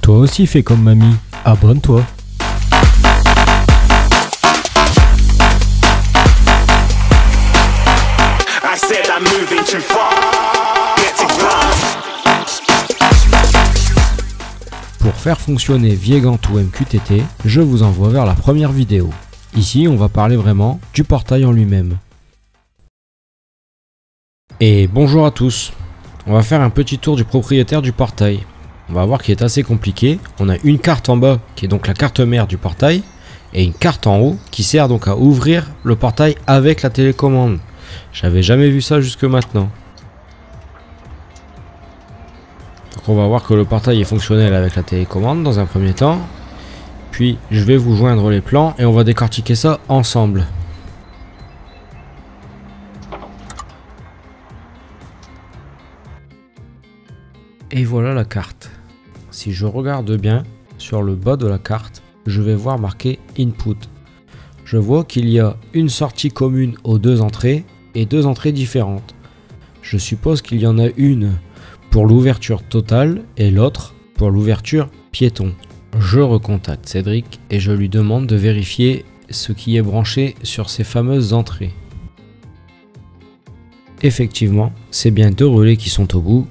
Toi aussi fais comme mamie, abonne-toi. I said I'm moving too far. Getting fast. Pour faire fonctionner Viegant ou MQTT, je vous envoie vers la première vidéo. Ici, on va parler vraiment du portail en lui-même. Et bonjour à tous. On va faire un petit tour du propriétaire du portail. On va voir qu'il est assez compliqué. On a une carte en bas qui est donc la carte mère du portail et une carte en haut qui sert donc à ouvrir le portail avec la télécommande. J'avais jamais vu ça jusque maintenant. Donc on va voir que le portail est fonctionnel avec la télécommande dans un premier temps. Puis je vais vous joindre les plans et on va décortiquer ça ensemble. Et voilà la carte. Si je regarde bien sur le bas de la carte, je vais voir marqué Input. Je vois qu'il y a une sortie commune aux deux entrées et deux entrées différentes. Je suppose qu'il y en a une pour l'ouverture totale et l'autre pour l'ouverture piéton. Je recontacte Cédric et je lui demande de vérifier ce qui est branché sur ces fameuses entrées. Effectivement, c'est bien deux relais qui sont au bout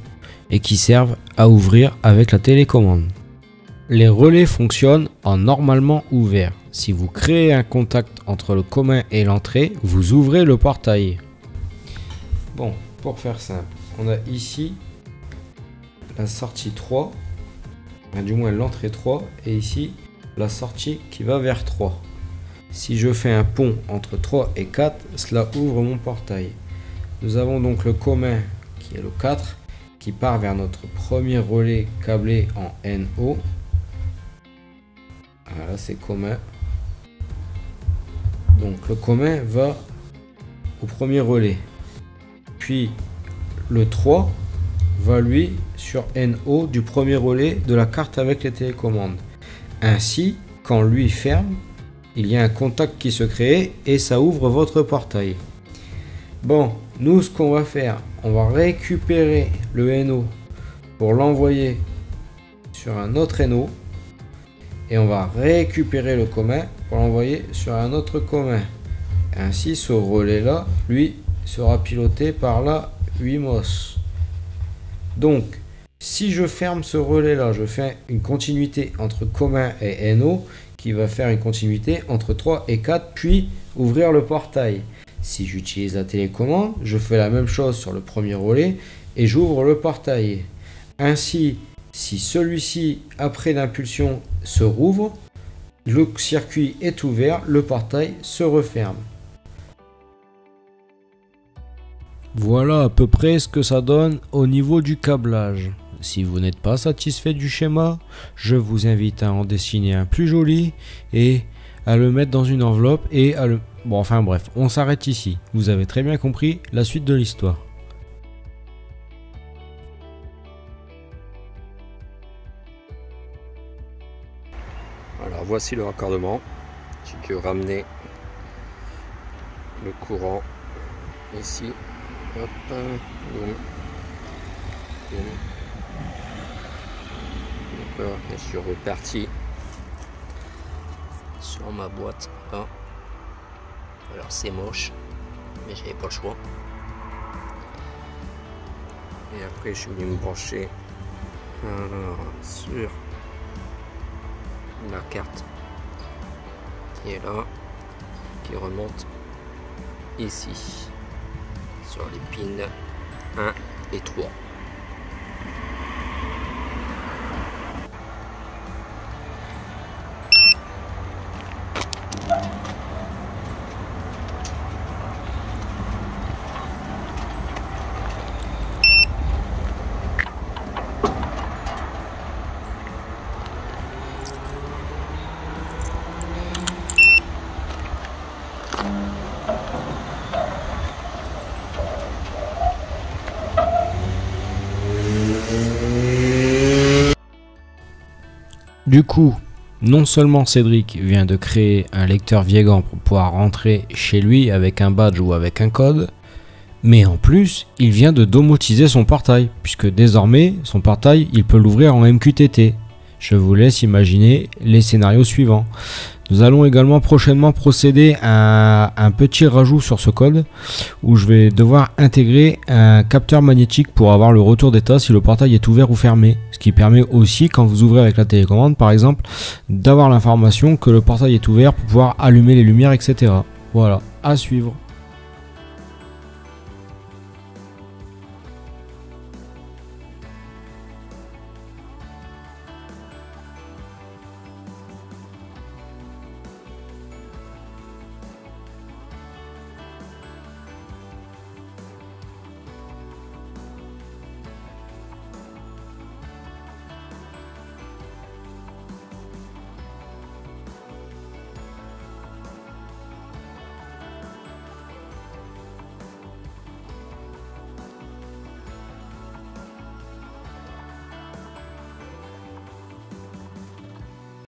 et qui servent à ouvrir avec la télécommande. Les relais fonctionnent en normalement ouvert. Si vous créez un contact entre le commun et l'entrée, vous ouvrez le portail. Bon, pour faire simple, on a ici la sortie 3, du moins l'entrée 3, et ici la sortie qui va vers 3. Si je fais un pont entre 3 et 4, cela ouvre mon portail. Nous avons donc le commun qui est le 4, qui part vers notre premier relais câblé en NO. Voilà, c'est commun. Donc le commun va au premier relais. Puis le 3 va lui sur NO du premier relais de la carte avec les télécommandes. Ainsi, quand lui ferme, il y a un contact qui se crée et ça ouvre votre portail. Bon, nous ce qu'on va faire, on va récupérer le NO pour l'envoyer sur un autre NO et on va récupérer le commun pour l'envoyer sur un autre commun. Ainsi, ce relais là, lui, sera piloté par la WIMOS. Donc, si je ferme ce relais là, je fais une continuité entre commun et NO qui va faire une continuité entre 3 et 4 puis ouvrir le portail. Si j'utilise la télécommande, je fais la même chose sur le premier relais et j'ouvre le portail. Ainsi, si celui-ci, après l'impulsion, se rouvre, le circuit est ouvert, le portail se referme. Voilà à peu près ce que ça donne au niveau du câblage. Si vous n'êtes pas satisfait du schéma, je vous invite à en dessiner un plus joli et à le mettre dans une enveloppe et à le... Bon, enfin bref, on s'arrête ici. Vous avez très bien compris la suite de l'histoire. Alors voici le raccordement. J'ai que ramener le courant ici. Hop, boum, boum. D'accord, je suis reparti sur ma boîte là. Alors c'est moche, mais j'avais pas le choix. Et après je suis venu me brancher sur la carte qui est là, qui remonte ici sur les pins 1 et 3. Du coup, non seulement Cédric vient de créer un lecteur Viegant pour pouvoir rentrer chez lui avec un badge ou avec un code, mais en plus, il vient de domotiser son portail, puisque désormais, son portail, il peut l'ouvrir en MQTT. Je vous laisse imaginer les scénarios suivants. Nous allons également prochainement procéder à un petit rajout sur ce code où je vais devoir intégrer un capteur magnétique pour avoir le retour d'état si le portail est ouvert ou fermé. Ce qui permet aussi, quand vous ouvrez avec la télécommande par exemple, d'avoir l'information que le portail est ouvert pour pouvoir allumer les lumières, etc. Voilà, à suivre.